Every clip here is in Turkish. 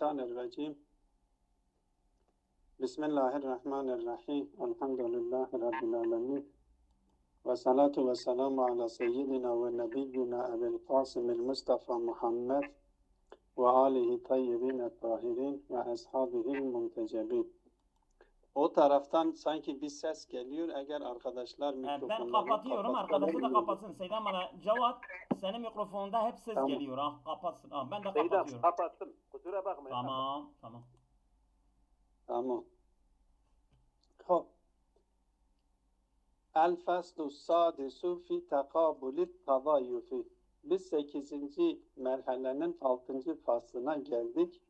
Mineşşeytanirracim. Bismillahirrahmanirrahim. Elhamdülillahi Rabbil alemin. Ve salatu ve selamu ala seyyidina ve nebiyyina Ebil Kasımil Mustafa Muhammed ve alihi tayyibine tahirin ve ashabihil muntecebin. O taraftan sanki bir ses geliyor. Eğer arkadaşlar Ben mikrofonlarını kapatıyorum, arkadaşı da kapatsın. Seydan bana Cevat, senin mikrofonunda hep ses Tamam. geliyor. Ah kapatsın. Ah, ben de Seydan kapatıyorum. kapattım. Kusura bakmayın. Tamam. Tamam. Hop. El faslu sadisu fi tekabulit tadayufi. Biz 8. merhalenin 6. faslına geldik.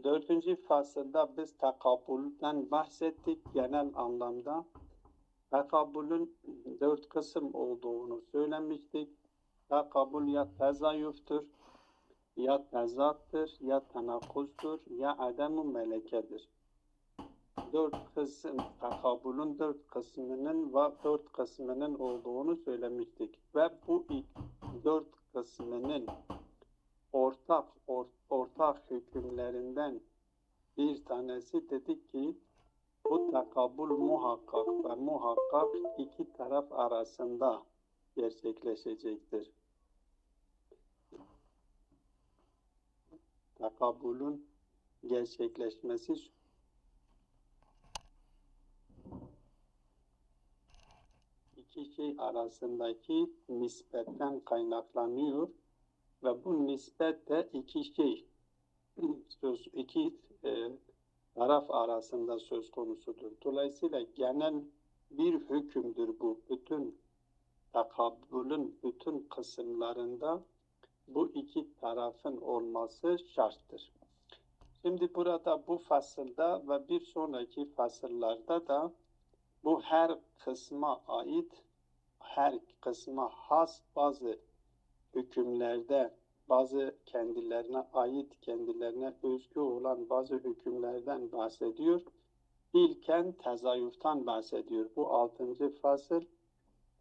4. fasılda biz tekabülden bahsettik genel anlamda. Tekabülün 4 kısım olduğunu söylemiştik. Tekabül ya tezayüftür, ya tezattır, ya tenakuzdur, ya adem-i melekedir. 4 kısım, tekabülün 4 kısmının ve 4 kısmının olduğunu söylemiştik. Ve bu 4 kısmının ortak hükümlerinden bir tanesi dedik ki bu tekabül muhakkak ve muhakkak iki taraf arasında gerçekleşecektir. Tekabülün gerçekleşmesi iki şey arasındaki nispetten kaynaklanıyor ve bu nispet de iki taraf arasında söz konusudur. Dolayısıyla genel bir hükümdür bu. Bütün tekabülün bütün kısımlarında bu iki tarafın olması şarttır. Şimdi burada bu fasılda ve bir sonraki fasıllarda da bu her kısma ait, her kısma has bazı hükümlerde, bazı kendilerine ait, kendilerine özgü olan bazı hükümlerden bahsediyor. İlken tezayüften bahsediyor. Bu 6. fasıl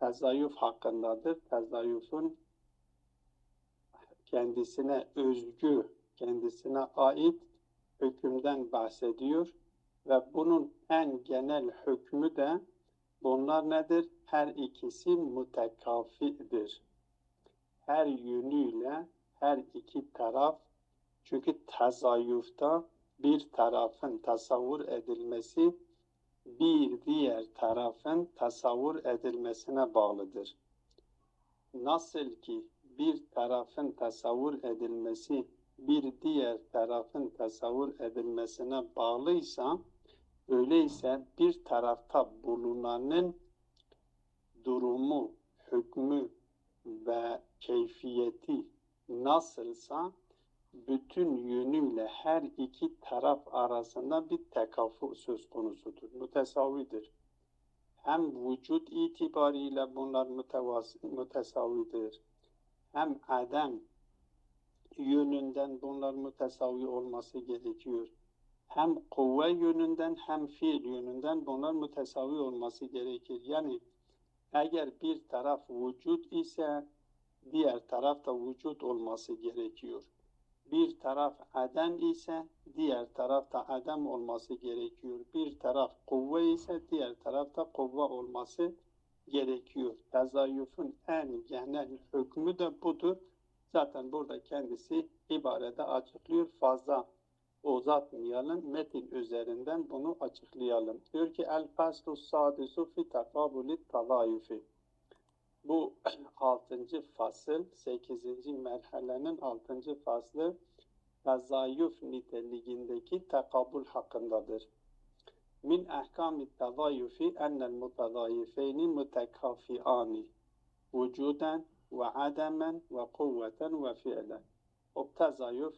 tezayüf hakkındadır. Tezayüfün kendisine özgü, kendisine ait hükümden bahsediyor. Ve bunun en genel hükmü de bunlar nedir? Her ikisi mütekafidir. Her yönüyle her iki taraf, çünkü tezayüfta bir tarafın tasavvur edilmesi bir diğer tarafın tasavvur edilmesine bağlıdır. Nasıl ki bir tarafın tasavvur edilmesi bir diğer tarafın tasavvur edilmesine bağlıysa, öyleyse bir tarafta bulunanın durumu, hükmü ve keyfiyeti nasılsa bütün yönüyle her iki taraf arasında bir tekafu söz konusudur, mütesavidir. Hem vücut itibariyle bunlar mütesavidir, hem adem yönünden bunlar mütesavi olması gerekiyor. Hem kuvve yönünden hem fiil yönünden bunlar mütesavi olması gerekir. Yani eğer bir taraf vücut ise diğer taraf da vücut olması gerekiyor. Bir taraf adem ise diğer taraf da adem olması gerekiyor. Bir taraf kuvve ise diğer taraf da kuvve olması gerekiyor. Tezayüfün en genel hükmü de budur. Zaten burada kendisi ibarede açıklıyor. Fazla uzatmayalım. Metin üzerinden bunu açıklayalım. Diyor ki el faslu sadisu fi tekabülit tadayüfi. Bu 6. fasıl, 8. merhalenin 6. faslı tezayüf niteliğindeki tekabül hakkındadır. Min ahkâmi tezayüfi ennel mutezayifeyni mütekafiani vücuden ve ademen ve kuvveten ve fiilen. O tezayüf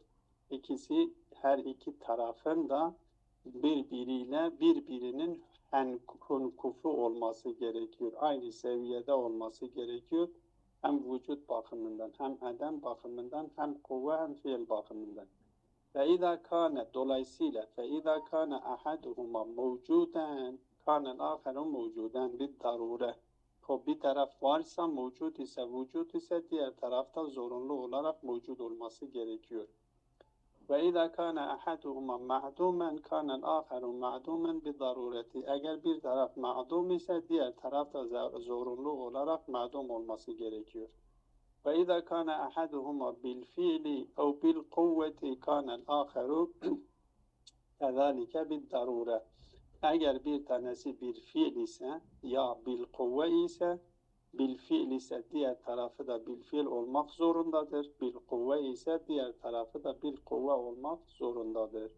ikisi her iki tarafın da birbirinin henkufu olması gerekiyor. Aynı seviyede olması gerekiyor. Hem vücut bakımından, hem adem bakımından, hem kuvve hem fiil bakımından. فَاِذَا كَانَ dolayısıyla فَاِذَا كَانَ أَحَدُهُمَا مَوْجُودًا كَانَ الْآخَرُ مَوْجُودًا بِالضَّرُورَةِ. O bir taraf varsa, vücut ise diğer tarafta zorunlu olarak mevcut olması gerekiyor. وَإِذَا كَانَ أَحَدُهُمَا مَعْدُومًا كَانَ الْآخَرُ مَعْدُومًا بِضَرُورَةِ. Eğer bir taraf ma'dum ise diğer taraf da zorunlu olarak ma'dum olması gerekiyor. وَإِذَا كَانَ أَحَدُهُمَا بِالْفِعْلِ أَوْ بِالْقُوَّةِ كَانَ الْآخَرُ كَذَٰلِكَ بِالضَّرُورَةِ. Eğer bir tanesi bir fiil ise ya bil kuvve ise bil fiil ise diğer tarafı da bil fiil olmak zorundadır. Bil kuvve ise diğer tarafı da bil kuvve olmak zorundadır.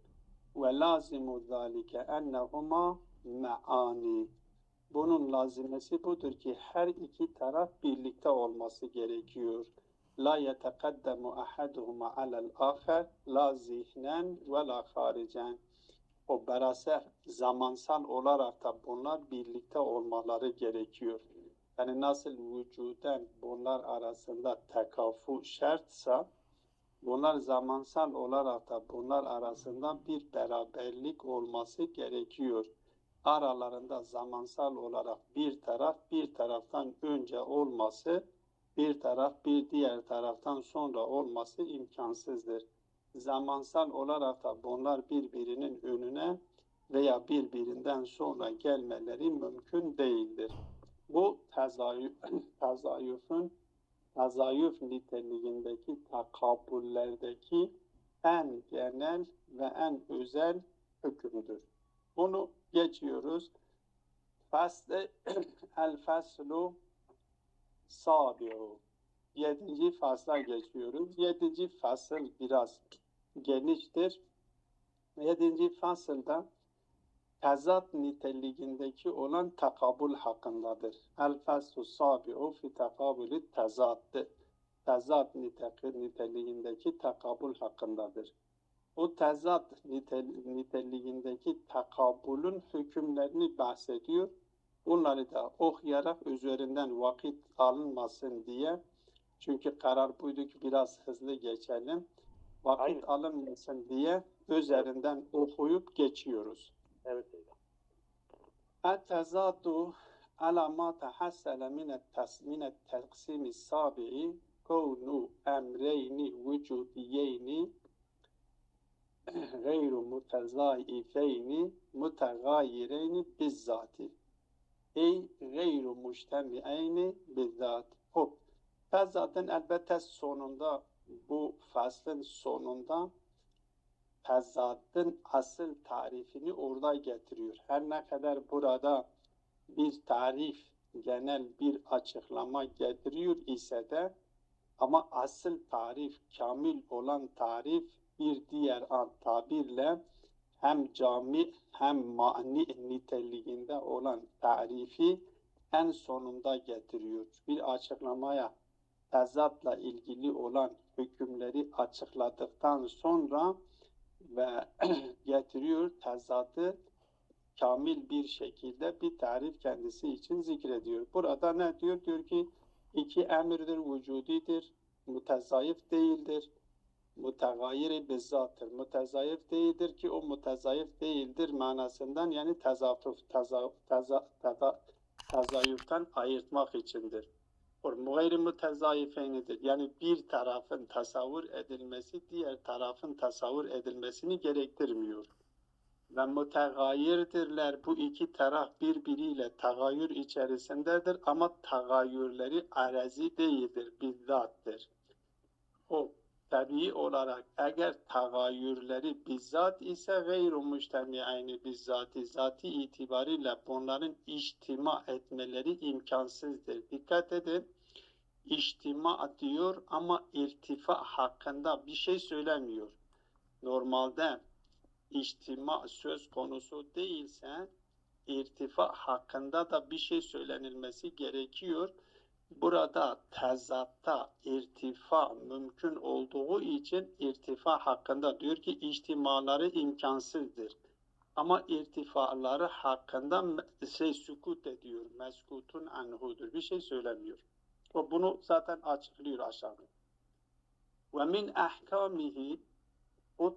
Ve lazimu zalike ennehuma me'ani. Bunun lazimesi budur ki her iki taraf birlikte olması gerekiyor. La yeteqaddemu ahaduhuma alel aher la zihnen ve la haricen. O berase zamansal olarak da bunlar birlikte olmaları gerekiyor. Yani nasıl vücuden bunlar arasında tekafu şartsa, bunlar zamansal olarak da bunlar arasında bir beraberlik olması gerekiyor. Aralarında zamansal olarak bir taraf bir taraftan önce olması, bir taraf bir diğer taraftan sonra olması imkansızdır. Zamansal olarak da bunlar birbirinin önüne veya birbirinden sonra gelmeleri mümkün değildir. Bu tezayüf niteliğindeki takabullerdeki en genel ve en özel hükümdür. Bunu geçiyoruz. El faslu sabi'u. 7. fasla geçiyoruz. 7. fasıl biraz geniştir. 7. fasılda tezat niteliğindeki olan takabul hakkındadır. El faslu sabi'u fi takabülü tezattı. Tezat niteliğindeki takabul hakkındadır. O tezat niteliğindeki takabulün hükümlerini bahsediyor. Bunları da okuyarak üzerinden vakit alınmasın diye. Çünkü karar buydu ki biraz hızlı geçelim. Vakit alınmasın diye üzerinden okuyup geçiyoruz. Evet. El-tezadu ala ma tahassele minet teksimi sabi'i kavnu emreyni vücudiyeyni gayru mutezâifeyni mutegâyireyni bizzati. Ey gayru mujtemi'eyni bizzat. Hop. Tezatın elbette sonunda, bu faslın sonunda tezatın asıl tarifini orada getiriyor. Her ne kadar burada bir tarif, genel bir açıklama getiriyor ise de ama asıl tarif, kamil olan tarif bir diğer tabirle hem cami hem mani niteliğinde olan tarifi en sonunda getiriyor. Bir açıklamaya tezatla ilgili olan hükümleri açıkladıktan sonra ve getiriyor tezatı kamil bir şekilde bir tarif kendisi için zikrediyor. Burada ne diyor? Diyor ki iki emirdir, vücudidir, mutezayif değildir. Mutegayir bizzattır. Mutezayif değildir ki o mutezayif değildir manasından, yani tezayüften ayırtmak içindir. Gayri mutezayifeynidir. Yani bir tarafın tasavvur edilmesi diğer tarafın tasavvur edilmesini gerektirmiyor. Ve mutegayirdirler. Bu iki taraf birbiriyle tagayyür içerisindedir ama tagayyürleri arazi değildir, bizzattır. O tabii olarak eğer tagayyürleri bizzat ise gayru mujtemi'ayni bizzati, zati itibariyle bunların içtima etmeleri imkansızdır. Dikkat edin, içtima diyor ama irtifa hakkında bir şey söylemiyor. Normalde içtima söz konusu değilse irtifa hakkında da bir şey söylenilmesi gerekiyor. Burada tezatta irtifa mümkün olduğu için irtifa hakkında diyor ki içtimaları imkansızdır. Ama irtifaları hakkında sükut ediyor. Meskutun anhudur. Bir şey söylemiyor. O bunu zaten açıklıyor aşağıda. Ve min ahkamihi, o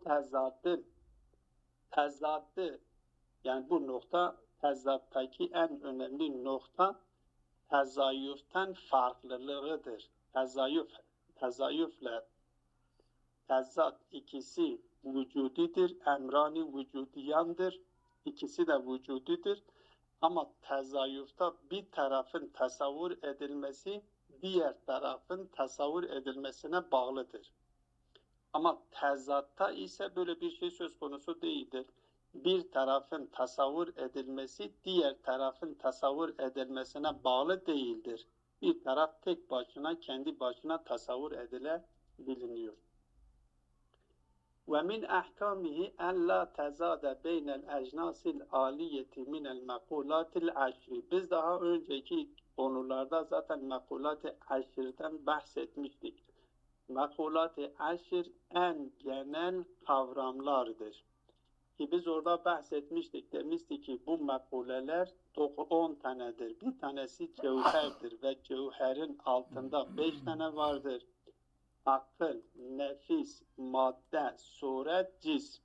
tezattı, yani bu nokta tezattaki en önemli nokta tezayüften farklılığıdır. Tezayüfle tezat ikisi vücudidir, emrani vücudiyandır. İkisi de vücudidir. Ama tezayüfte bir tarafın tasavvur edilmesi diğer tarafın tasavvur edilmesine bağlıdır. Ama tezatta ise böyle bir şey söz konusu değildir. Bir tarafın tasavvur edilmesi diğer tarafın tasavvur edilmesine bağlı değildir. Bir taraf tek başına kendi başına tasavvur edilebiliyor. ومن أحكامه ألا تزاد بين الأجناس الآلية من المقولات العشر. Biz daha önceki konularda zaten mekulat-ı aşirden bahsetmiştik. Mekulat-ı aşir en genel kavramlardır. Ki biz orada bahsetmiştik, demiştik ki bu mekuleler 10 tanedir. Bir tanesi cevherdir ve cevherin altında 5 tane vardır. Akıl, nefis, madde, suret, cism.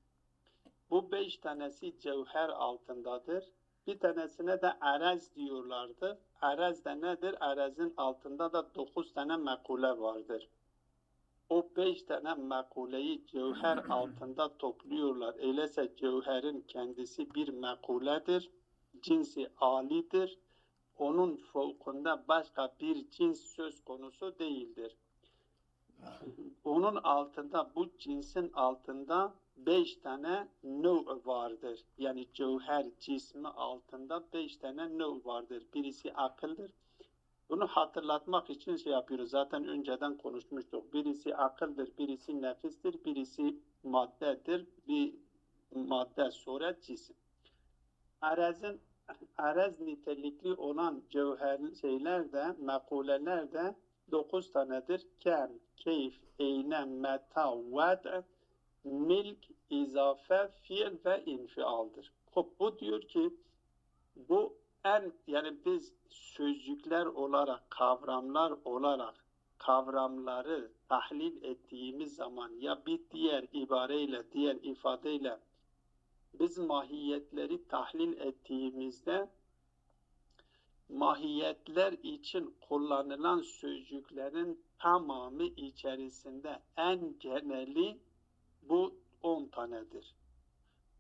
Bu 5 tanesi cevher altındadır. Bir tanesine de arez diyorlardı. Arez de nedir? Arezin altında da 9 tane mekule vardır. O 5 tane mekuleyi cevher altında topluyorlar. Öyleyse cevherin kendisi bir mekuledir. Cinsi alidir. Onun fevkinde başka bir cins söz konusu değildir. Onun altında, bu cinsin altında 5 tane növ vardır. Yani cevher cismi altında 5 tane növ vardır. Birisi akıldır. Bunu hatırlatmak için şey yapıyoruz. Zaten önceden konuşmuştuk. Birisi akıldır, birisi nefistir, birisi maddedir. Bir madde, suret, cisim. Arez nitelikli olan cevher şeyler de, mekuleler de 9 tanedir. Kem, keyf, eyne, meta, ved, milk, izafe, fiil ve infialdır. Bu diyor ki bu yani biz sözcükler olarak, kavramlar olarak kavramları tahlil ettiğimiz zaman ya bir diğer ibareyle, diğer ifadeyle biz mahiyetleri tahlil ettiğimizde mahiyetler için kullanılan sözcüklerin tamamı içerisinde en geneli bu 10 tanedir.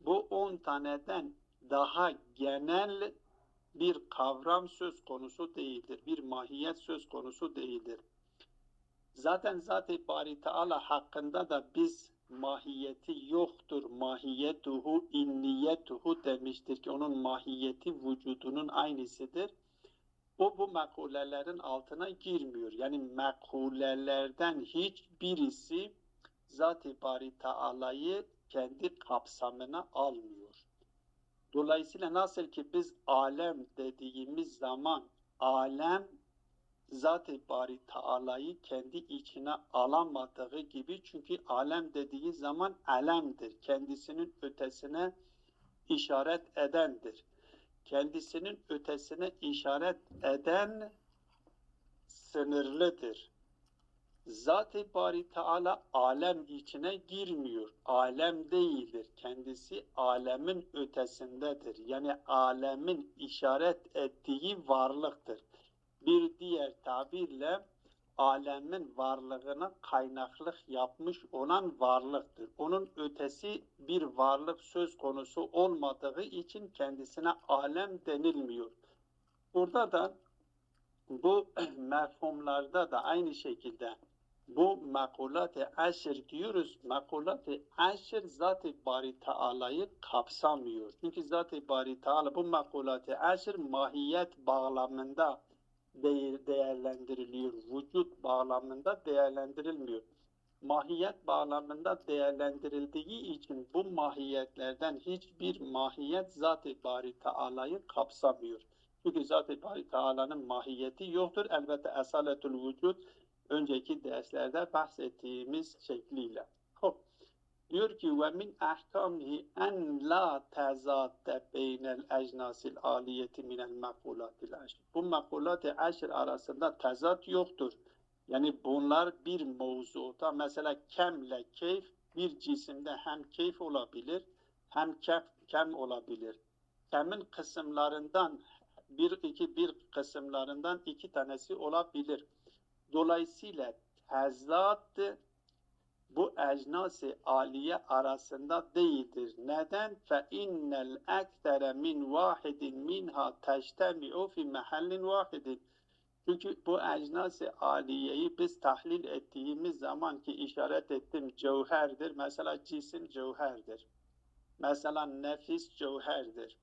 Bu 10 taneden daha genel bir kavram söz konusu değildir. Bir mahiyet söz konusu değildir. Zaten Zat-ı Bari Teala hakkında da biz mahiyeti yoktur. Mahiyetuhu, inniyetuhu demiştir ki onun mahiyeti vücudunun aynısıdır. O bu mekulelerin altına girmiyor. Yani mekulelerden hiçbirisi Zat-ı Bari Teala'yı kendi kapsamına almıyor. Dolayısıyla nasıl ki biz alem dediğimiz zaman alem Zat-ı Bari Teala'yı kendi içine alamadığı gibi, çünkü alem dediği zaman alemdir. Kendisinin ötesine işaret edendir. Kendisinin ötesine işaret eden sınırlıdır. Zat-ı Bari Teala alem içine girmiyor. Alem değildir. Kendisi alemin ötesindedir. Yani alemin işaret ettiği varlıktır. Bir diğer tabirle alemin varlığına kaynaklık yapmış olan varlıktır. Onun ötesi bir varlık söz konusu olmadığı için kendisine alem denilmiyor. Burada da bu mefhumlarda da aynı şekilde bu mekulat-ı aşir diyoruz. Mekulat-ı aşir Zat-ı Bari Teala'yı kapsamıyor. Çünkü Zat-ı Bari Teala bu mekulat-ı aşir mahiyet bağlamında değerlendiriliyor. Vücut bağlamında değerlendirilmiyor. Mahiyet bağlamında değerlendirildiği için bu mahiyetlerden hiçbir mahiyet Zat-ı Bari Teala'yı kapsamıyor. Çünkü Zat-ı Bari Teala'nın mahiyeti yoktur. Elbette esaletül vücut önceki derslerde bahsettiğimiz şekliyle. Diyor ki ve min ahkamihi en la tezadde beynel ecnasil aliyeti minel mekulatil aşr. Bu mekulat-ı aşr arasında tezat yoktur. Yani bunlar bir mevzuda, mesela kemle keyf, bir cisimde hem keyf olabilir hem kem olabilir. Kemin kısımlarından bir kısımlarından 2 tanesi olabilir. Dolayısıyla tezat bu ecnas-ı aliye arasında değildir. Neden? فَاِنَّ الْاَكْتَرَ مِنْ وَاحِدٍ مِنْهَا تَجْتَمِعُ فِي مَحَلٍ وَاحِدٍ. Çünkü bu ecnas-ı aliyeyi biz tahlil ettiğimiz zaman ki işaret ettim cevherdir. Mesela cisim cevherdir. Mesela nefis cevherdir.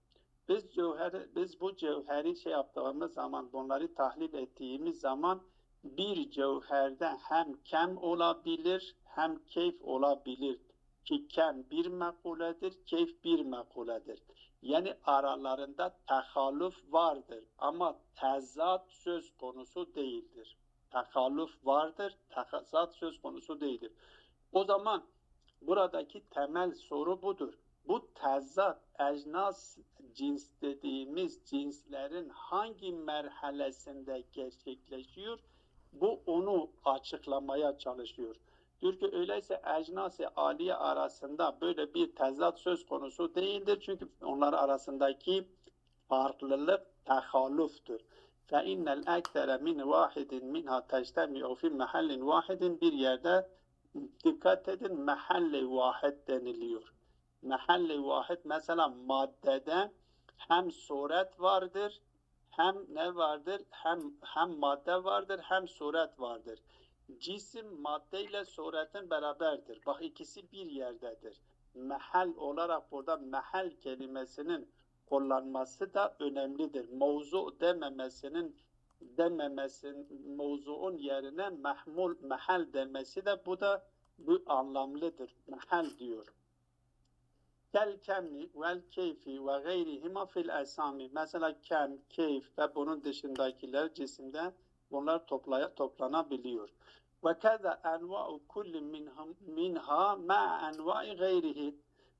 Biz bu cevheri şey yaptığımız zaman, bunları tahlil ettiğimiz zaman bir cevherde hem kem olabilir hem keyf olabilir. Ki kem bir mekuledir, keyf bir mekuledir. Yani aralarında tehalluf vardır ama tezat söz konusu değildir. Tehalluf vardır, tezat söz konusu değildir. O zaman buradaki temel soru budur. Bu tezat, ecnas cins dediğimiz cinslerin hangi merhalesinde gerçekleşiyor? Bu onu açıklamaya çalışıyor. Diyor ki öyleyse ecnas-ı aliye arasında böyle bir tezat söz konusu değildir. Çünkü onlar arasındaki farklılık tehalluftur. فَاِنَّ الْاَكْتَرَ مِنْ وَاحِدٍ مِنْهَا تَجْتَمِعُ فِي مَحَلٍ وَاحِدٍ. Bir yerde dikkat edin mahalle vahid deniliyor. Mahalle vahid mesela maddede hem suret vardır, hem ne vardır? Hem madde vardır, hem suret vardır. Cisim maddeyle suretin beraberdir. Bak ikisi bir yerdedir. Mahal olarak burada mahal kelimesinin kullanması da önemlidir. Mevzu mevzuun yerine mahal demesi de bu anlamlıdır. Mahal diyor. Kel kemmi vel keyfi ve gayrihima fil esami. Mesela kem, keyf ve bunun dışındakiler cisimde bunlar toplanabiliyor. Ve keza enva'u kulli minha ma enva'i gayrihi.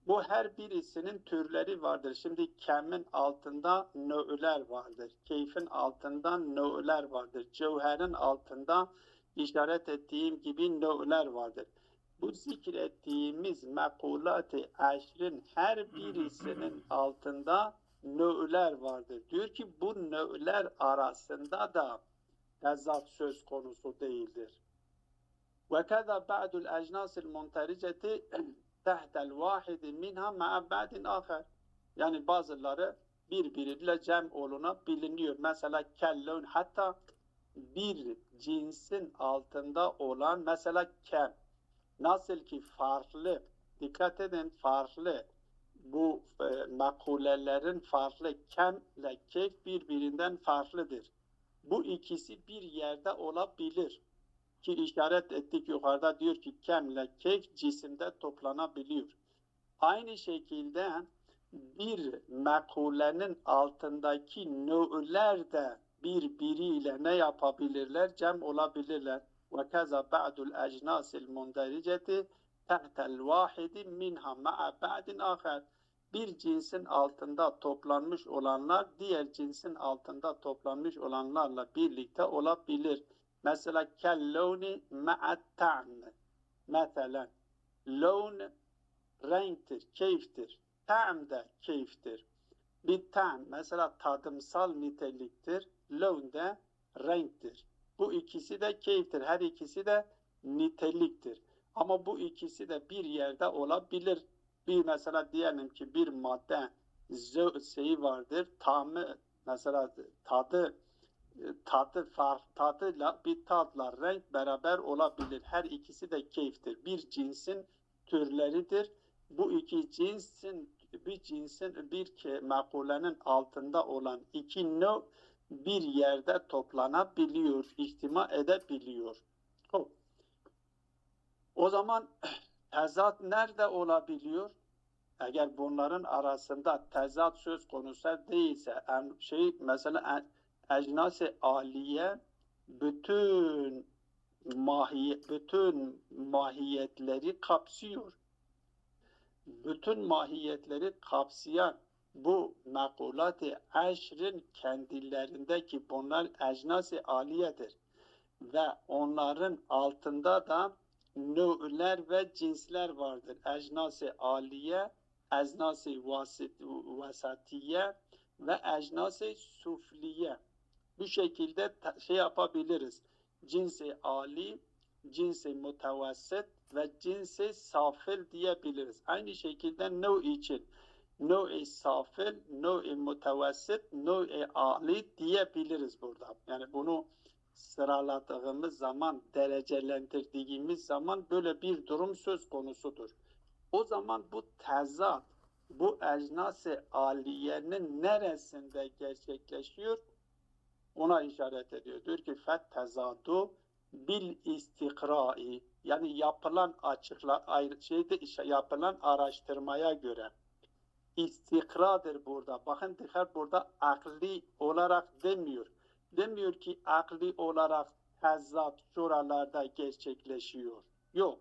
Bu her birisinin türleri vardır. Şimdi kemin altında nö'ler vardır. Keyfin altında nö'ler vardır. Cevherin altında işaret ettiğim gibi nö'ler vardır. Bu zikrettiğimiz mekulat-ı eşrin her birisinin altında nö'ler vardır. Diyor ki bu nö'ler arasında da tezat söz konusu değildir. وَكَذَا بَعْدُ الْاَجْنَاسِ الْمُنْتَرِجَةِ تَحْتَ الْوَاحِدِ مِنْهَا مَعَ بَعْدٍ آخَرٍ. Yani bazıları birbiriyle cem olunabiliyor. Mesela kellun, hatta bir cinsin altında olan mesela kem. Nasıl ki farklı, dikkat edin farklı, bu makulelerin farklı, kemle keyf birbirinden farklıdır. Bu ikisi bir yerde olabilir. Ki işaret ettik yukarıda diyor ki kemle keyf cisimde toplanabiliyor. Aynı şekilde bir mekulenin altındaki nö'ler de birbiriyle ne yapabilirler? Cem olabilirler. وَكَذَا بَعْدُ الْاَجْنَاسِ الْمُنْدَرِجَةِ تَحْتَ الْوَاحِدِ مِنْهَا مَعَ بَعْدٍ آخَرٍ. Bir cinsin altında toplanmış olanlar diğer cinsin altında toplanmış olanlarla birlikte olabilir. Mesela kelloni ma'at ta'm. Mesela lawn renktir, keyiftir. Ta'm de keyiftir. Bir ta'm mesela tadımsal niteliktir. Lawn de renktir. Bu ikisi de keyiftir. Her ikisi de niteliktir. Ama bu ikisi de bir yerde olabilir. Bir mesela diyelim ki bir madde şeyi vardır. Tamı mesela tadıyla bir tatla renk beraber olabilir. Her ikisi de keyiftir. Bir cinsin türleridir. Bu iki cinsin bir makulenin altında olan iki növ bir yerde toplanabiliyor, ihtima edebiliyor. O zaman tezat nerede olabiliyor? Eğer bunların arasında tezat söz konusu değilse, mesela ecnas-ı aliye bütün mahiyetleri kapsıyor. Bütün mahiyetleri kapsayan bu mekulat-ı eşrin kendilerindeki bunlar ecnas-ı aliyedir. Ve onların altında da nö'ler ve cinsler vardır. Ecnas-ı aliye, ecnas-ı vasatiye ve ecnas-ı sufliye. Bu şekilde yapabiliriz. Cins-i ali, cinsi mutevassit ve cinsi safil diyebiliriz. Aynı şekilde nev için nev-i safil, nev-i mutevassit, nev-i âli diyebiliriz burada. Yani bunu sıraladığımız zaman, derecelendirdiğimiz zaman böyle bir durum söz konusudur. O zaman bu tezat, bu ecnas-ı âliyenin neresinde gerçekleşiyor? Ona işaret ediyor. Diyor ki fet tezadu bil istikrai, yani yapılan yapılan araştırmaya göre istikradır burada. Bakın dikkat, burada akli olarak demiyor. Demiyor ki akli olarak tezat şuralarda gerçekleşiyor. Yok.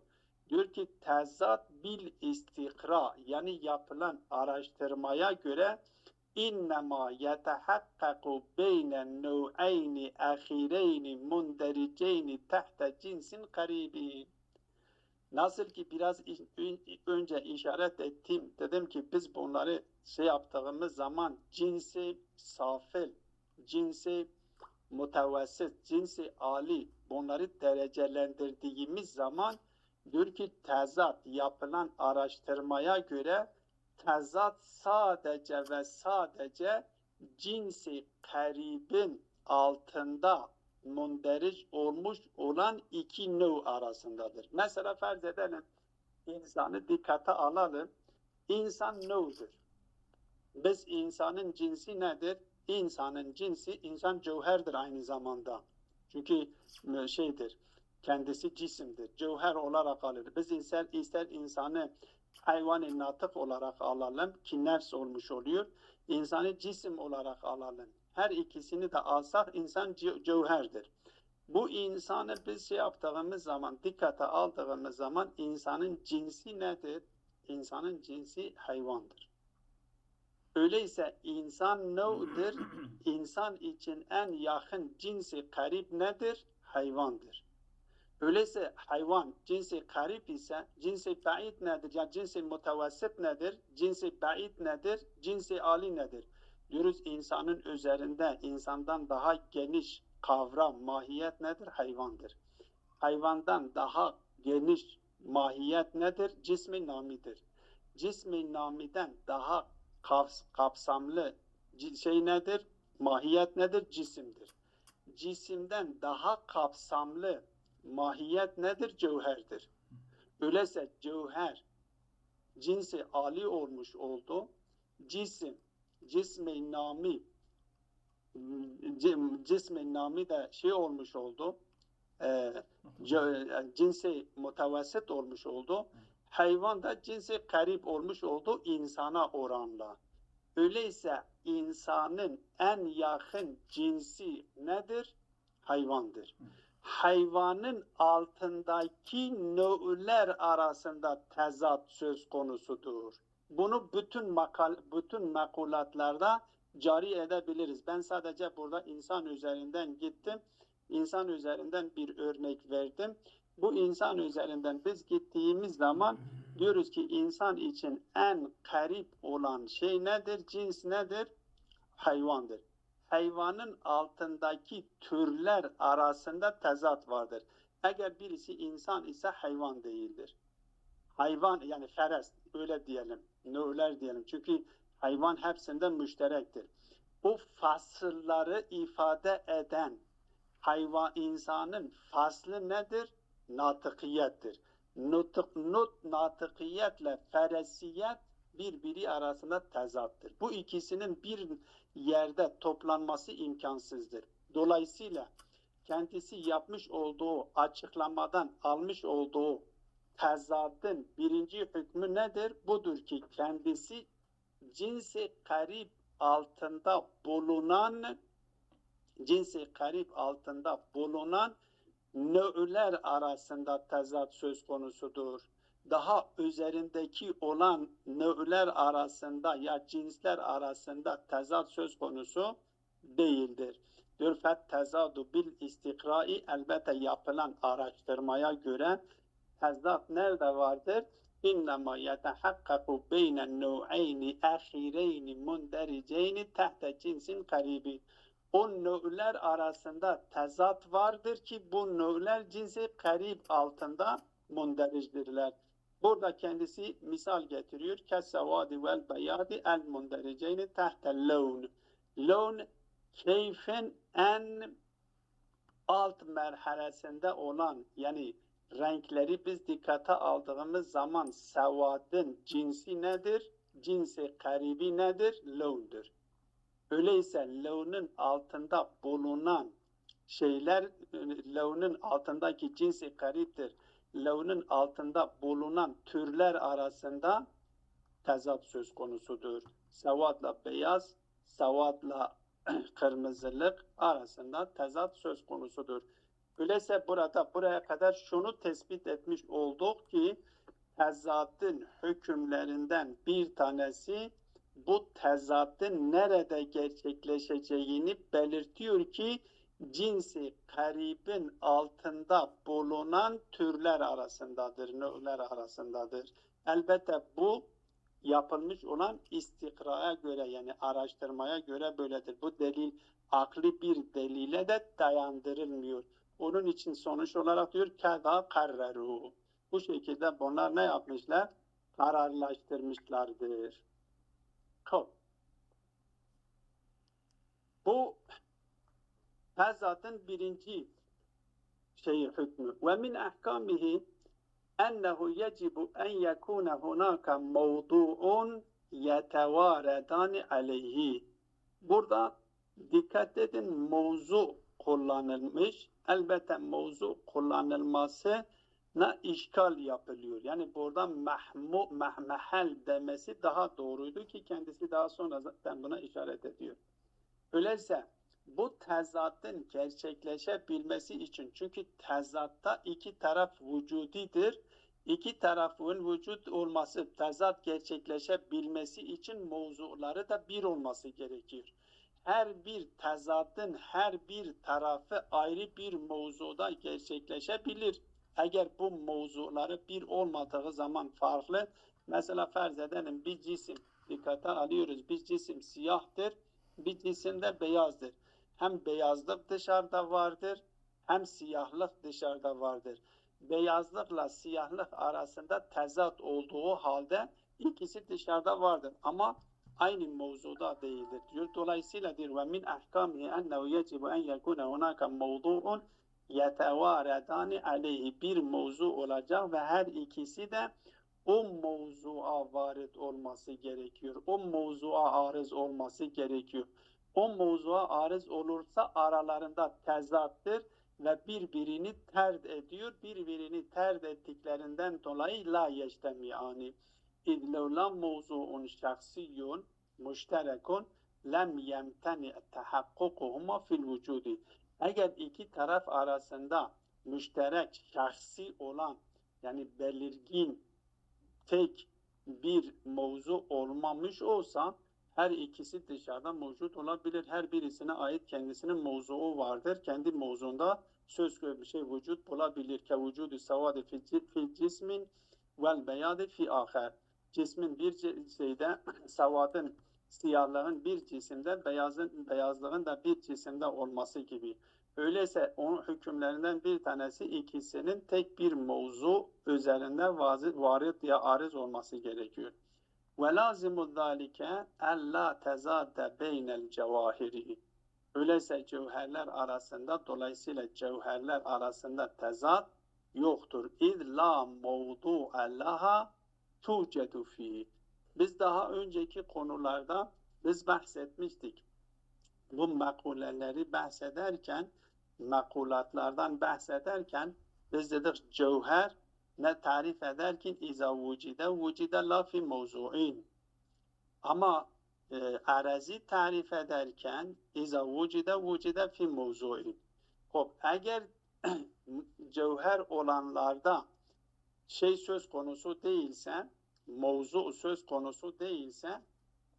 Diyor ki tezat bil istikra, yani yapılan araştırmaya göre İnnemâ yetehakkaku beynen nev'eyni ahireyni mundericeyni tehte cinsin karibin. Nasıl ki biraz önce işaret ettim, dedim ki biz bunları yaptığımız zaman cinsi safil, cinsi mutevassit, cinsi âli, bunları derecelendirdiğimiz zaman diyor ki tezat, yapılan araştırmaya göre tezat sadece ve sadece cinsi karibin altında munderic olmuş olan iki nev arasındadır. Mesela farz edelim, insanı dikkate alalım. İnsan nevdir. Biz insanın cinsi nedir? İnsanın cinsi, insan cevherdir aynı zamanda. Çünkü kendisi cisimdir. Cevher olarak alır. Biz ister insanı hayvan-ı natık olarak alalım ki nefs olmuş oluyor. İnsanı cisim olarak alalım. Her ikisini de alsak insan cevherdir. Bu insanı biz yaptığımız zaman, dikkate aldığımız zaman insanın cinsi nedir? İnsanın cinsi hayvandır. Öyleyse insan nev'dir. İnsan için en yakın cinsi karib nedir? Hayvandır. Öyleyse hayvan cinsi karib ise cinsi ba'id nedir? Ya cinsi mutevassit nedir? Cinsi ba'id nedir? Cinsi âli nedir? Diyoruz insanın üzerinde insandan daha geniş kavram, mahiyet nedir? Hayvandır. Hayvandan daha geniş mahiyet nedir? Cismi namidir. Cismi namiden daha kapsamlı nedir? Mahiyet nedir? Cisimdir. Cisimden daha kapsamlı mahiyet nedir? Cevherdir. Öyleyse cevher cinsi âli olmuş oldu. Cismi nami de olmuş oldu. Cinsi mutevassit olmuş oldu. Hayvan da cinsi karib olmuş oldu insana oranla. Öyleyse insanın en yakın cinsi nedir? Hayvandır. Hayvanın altındaki nev'ler arasında tezat söz konusudur. Bunu bütün mekulatlarda cari edebiliriz. Ben sadece burada insan üzerinden gittim. İnsan üzerinden bir örnek verdim. Bu insan üzerinden biz gittiğimiz zaman diyoruz ki insan için en karib olan şey nedir? Cins nedir? Hayvandır. Hayvanın altındaki türler arasında tezat vardır. Eğer birisi insan ise hayvan değildir. Hayvan yani ferest öyle diyelim. Nö'ler diyelim. Çünkü hayvan hepsinden müşterektir. Bu fasılları ifade eden insanın faslı nedir? Natıkiyettir. Natıkiyetle feresiyet birbiri arasında tezattır. Bu ikisinin bir yerde toplanması imkansızdır. Dolayısıyla kendisi yapmış olduğu açıklamadan almış olduğu tezadın birinci hükmü nedir? Budur ki kendisi cinsi karib altında bulunan nö'ler arasında tezat söz konusudur. Daha üzerindeki olan nö'ler arasında ya cinsler arasında tezat söz konusu değildir. Diyor fet tezadu bil istikrai, elbette yapılan araştırmaya göre tezat nerede vardır? İnnemâ yetehakkaku beynen nev'eyni ahireyni mundericeyni tehte cinsin karibi. o nö'ler arasında tezat vardır ki bu nö'ler cinsi karib altında mundericdirler. Burada kendisi misal getiriyor. Kessevadi vel beyadi el mundericeyni tehtel levn. Levn keyfin en alt merhalesinde olan, yani renkleri biz dikkate aldığımız zaman sevadın cinsi nedir? Cinsi karibi nedir? Levn'dür. Öyleyse levn'ün altında bulunan şeyler, levn'ün altındaki cinsi kariptir. Levn'ün altında bulunan türler arasında tezat söz konusudur. Sevatla beyaz, sevatla kırmızılık arasında tezat söz konusudur. Öyleyse buraya kadar şunu tespit etmiş olduk ki tezatın hükümlerinden bir tanesi bu tezatın nerede gerçekleşeceğini belirtiyor ki cinsi karibin altında bulunan türler arasındadır, nö'ler arasındadır. Elbette bu yapılmış olan istikraya göre, yani araştırmaya göre böyledir. Bu delil akli bir delile de dayandırılmıyor. Onun için sonuç olarak diyor keda karreru. Bu şekilde bunlar ne yapmışlar? Kararlaştırmışlardır. Bu tezatın birinci hükmü. Ve min ahkamihi ennehu yecibu en yekune hunaka mevdu'un yetevaredani aleyhi. Burada dikkat edin, mevzu kullanılmış. Elbette mevzu kullanılmasına işgal yapılıyor. Yani burada mahmehel demesi daha doğruydu ki kendisi daha sonra zaten buna işaret ediyor. Öyleyse bu tezatın gerçekleşebilmesi için, çünkü tezatta iki taraf vücudidir. İki tarafın vücut olması, tezat gerçekleşebilmesi için mevzuları da bir olması gerekir. Her bir tezatın her bir tarafı ayrı bir mevzuda gerçekleşebilir. Eğer bu mevzuları bir olmadığı zaman farklı, mesela farz edelim bir cisim, dikkate alıyoruz, bir cisim siyahtır, bir cisimde beyazdır. Hem beyazlık dışarıda vardır, hem siyahlık dışarıda vardır. Beyazlıkla siyahlık arasında tezat olduğu halde ikisi dışarıda vardır ama aynı mevzuda değildir diyor. Dolayısıyla diyor ve min ahkamihi ennehu yecibu en yekune hunaka mevdu'un yetevaredani aleyhi, bir mevzu olacak ve her ikisi de o mevzuğa varit olması gerekiyor. O mevzuğa arız olması gerekiyor. O mevzuğa arız olursa aralarında tezattır ve birbirini terd ediyor. Birbirini terd ettiklerinden dolayı la yeştemiyani. İzlevla mevzuun şahsiyun müşterekun lem yemteni tehakkukuhuma fil vücudi. Eğer iki taraf arasında müşterek, şahsi olan, yani belirgin, tek bir mevzu olmamış olsa her ikisi dışarıda mevcut olabilir. Her birisine ait kendisinin mevzuu vardır. Kendi mevzunda söz konusu bir şey vücut bulabilir. Ke vücudu sevadi fi cismin vel beyadi fi ahar. Cismin bir şeyde, sevadın, siyahlığın bir cisimde, beyazlığın da bir cisimde olması gibi. Öyleyse onun hükümlerinden bir tanesi ikisinin tek bir mevzu üzerinde varit ya arız olması gerekiyor. Ve lazimu zalike ella tezade beynel cevahiri. Öyleyse cevherler arasında, dolayısıyla cevherler arasında tezat yoktur. İz la mevdu'a laha tucedu fihi. Biz daha önceki konularda bahsetmiştik. Bu mekuleleri bahsederken, mekulatlardan bahsederken biz dedik cevher ne tarif ederken iza vucide la fi mevzu'in. Ama arazi tarif ederken iza vucide fi mevzu'in. Eğer cevher olanlarda şey söz konusu değilse, mevzu söz konusu değilse,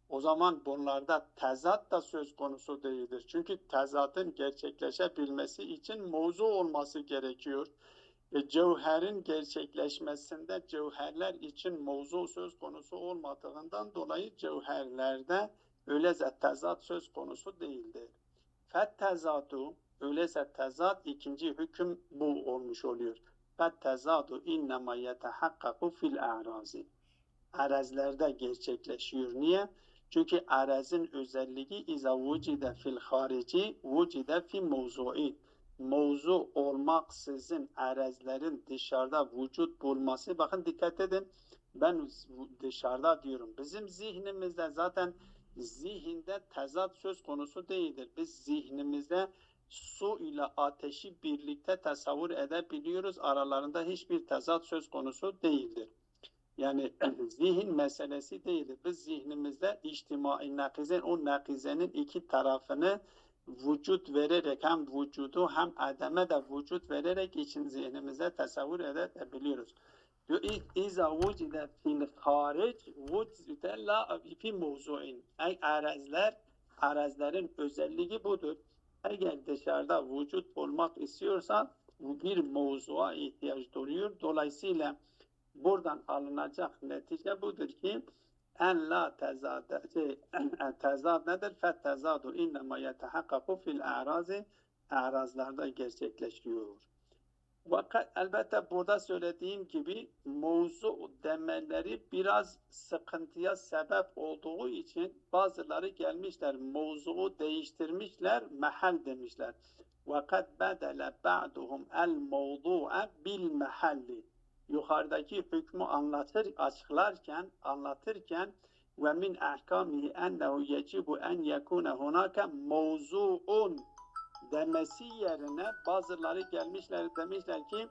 o zaman bunlarda tezat da söz konusu değildir. Çünkü tezatın gerçekleşebilmesi için mevzu olması gerekiyor. Cevherin gerçekleşmesinde cevherler için mevzu söz konusu olmadığından dolayı cevherlerde öylece tezat söz konusu değildir. Fettezadu, öyleyse tezat ikinci hüküm bu olmuş oluyor. Fettezadu innema yetehakkaku fil a'razi. Arazilerde gerçekleşiyor. Niye? Çünkü arazin özelliği iza vucide fil harici vucide fi mevzu'i. Mevzu olmaksızın arazlerin dışarıda vücut bulması. Bakın dikkat edin. Ben dışarıda diyorum. Bizim zihnimizde zaten zihinde tezat söz konusu değildir. Biz zihnimizde su ile ateşi birlikte tasavvur edebiliyoruz. Aralarında hiçbir tezat söz konusu değildir. Yani zihin meselesi değildir. Biz zihnimizde içtimai nakizen, o nakizenin iki tarafını vücut vererek hem vücudu hem ademe de vücut vererek için zihnimizde tasavvur edebiliyoruz. İza vucide fil haric vucide la fi mevzuin. Ey arazlerin özelliği budur. Eğer dışarıda vücut olmak istiyorsa bir mevzuğa ihtiyaç duyuyor. Dolayısıyla buradan alınacak netice budur ki en la tezade tezad nedir? Fettezadu innema yetehakkaku fil a'razi, arazlarda gerçekleşiyor. Fakat elbette burada söylediğim gibi mevzu demeleri biraz sıkıntıya sebep olduğu için bazıları gelmişler, mevzuu değiştirmişler, mahal demişler. Fakat bedele ba'duhum el mevdu'a bil mahalli. Yukarıdaki hükmü anlatırken ve min ahkamihi ennehu yecibu en yekune hunaka mevzu'un demesi yerine bazıları gelmişler demişler ki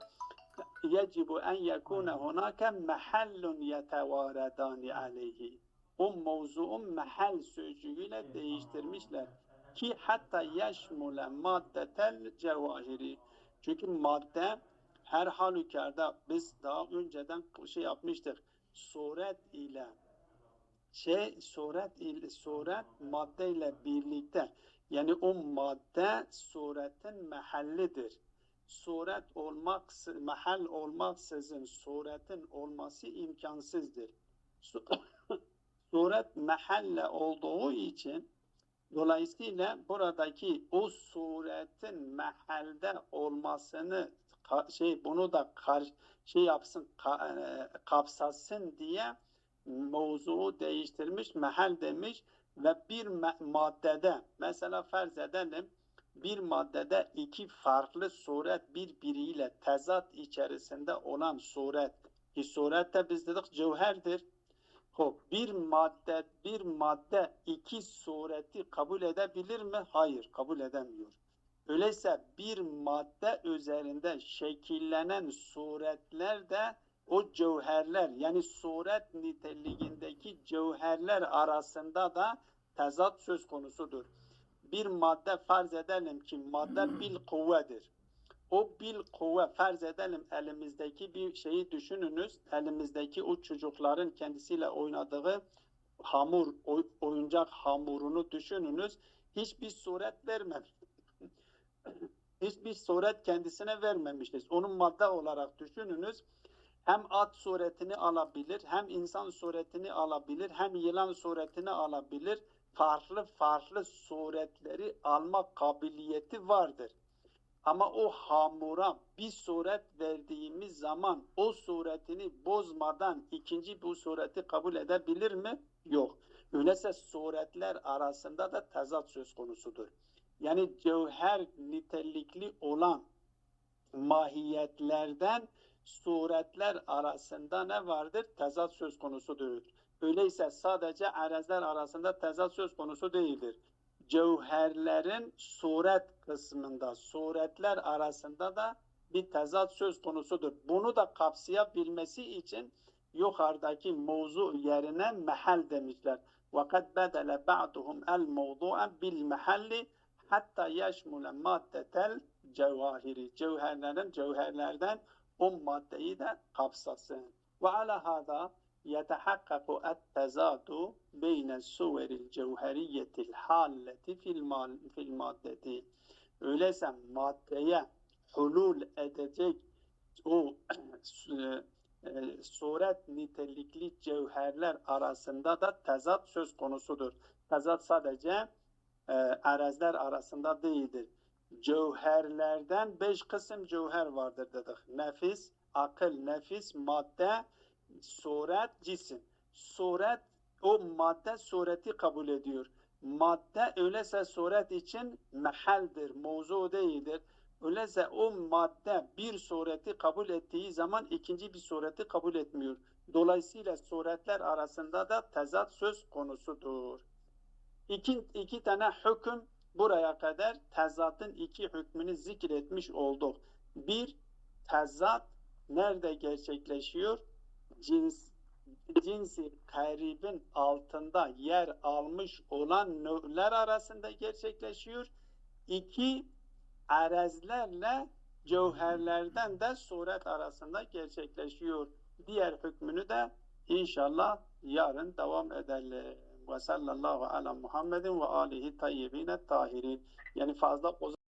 yecibu en yekune hunaka mahallun yetevaredani aleyhi. O mevzuun mahal sözcüğüyle değiştirmişler ki hatta yeşmule maddetel cevahiri. Çünkü madde her halükarda biz daha önceden yapmıştık. Suret ile suret madde ile birlikte, yani o madde suretin mahallidir. Suret mahal olmaksızın suretin olması imkansızdır. Suret mahalle olduğu için dolayısıyla buradaki o suretin mahalde olmasını bunu da kapsasın diye mevzuu değiştirmiş, mahal demiş ve bir maddede, mesela farz edelim, bir maddede iki farklı suret birbiriyle tezat içerisinde olan suret, ki suret de biz dedik cevherdir. Bir madde iki sureti kabul edebilir mi? Hayır, kabul edemiyor. Öyleyse bir madde üzerinde şekillenen suretler de o cevherler, yani suret niteliğindeki cevherler arasında da tezat söz konusudur. Bir madde farz edelim ki madde bil kuvvedir. O bil kuvve, farz edelim elimizdeki bir şeyi düşününüz. Elimizdeki o çocukların kendisiyle oynadığı oyuncak hamurunu düşününüz. Hiçbir suret vermemiş. Hiçbir suret kendisine vermemişiz. Onun madde olarak düşününüz. Hem at suretini alabilir, hem insan suretini alabilir, hem yılan suretini alabilir. Farklı suretleri alma kabiliyeti vardır. Ama o hamura bir suret verdiğimiz zaman o suretini bozmadan ikinci bu sureti kabul edebilir mi? Yok. Öyleyse suretler arasında da tezat söz konusudur. Yani cevher nitelikli olan mahiyetlerden suretler arasında ne vardır? Tezat söz konusudur. Öyleyse sadece arazlar arasında tezat söz konusu değildir. Cevherlerin suret kısmında, suretler arasında da bir tezat söz konusudur. Bunu da kapsayabilmesi için yukarıdaki mevzu yerine mahal demişler. وَقَدْ بَدَلَ بَعْدُهُمْ الْمَوْضُعَ بِالْمَحَلِّ hatta yeşmule maddetel cevahiri. Cevherlerden o maddeyi de kapsasın. Ve ala hâzâ yetehakkaku et-tezâdu beyne suveril cevheriyetil hâlleti fil maddeti. Öyleyse maddeye hulul edecek o suret nitelikli cevherler arasında da tezat söz konusudur. Tezat sadece arazlar arasında değildir. Cevherlerden 5 kısım cevher vardır dedik. Nefis, akıl, nefis, madde, suret, cisim. Suret, o madde sureti kabul ediyor. Madde öyleyse suret için mehaldir, mevzu değildir. Öyleyse o madde bir sureti kabul ettiği zaman ikinci bir sureti kabul etmiyor. Dolayısıyla suretler arasında da tezat söz konusudur. İki tane hüküm buraya kadar tezatın iki hükmünü zikretmiş olduk. Bir, tezat nerede gerçekleşiyor? Cinsi garibin altında yer almış olan nö'ler arasında gerçekleşiyor. İki, arazlerle cevherlerden de suret arasında gerçekleşiyor. Diğer hükmünü de inşallah yarın devam edelim. Ve sallallahu ala Muhammedin ve alihi tayyibine tahirin. Yani fazla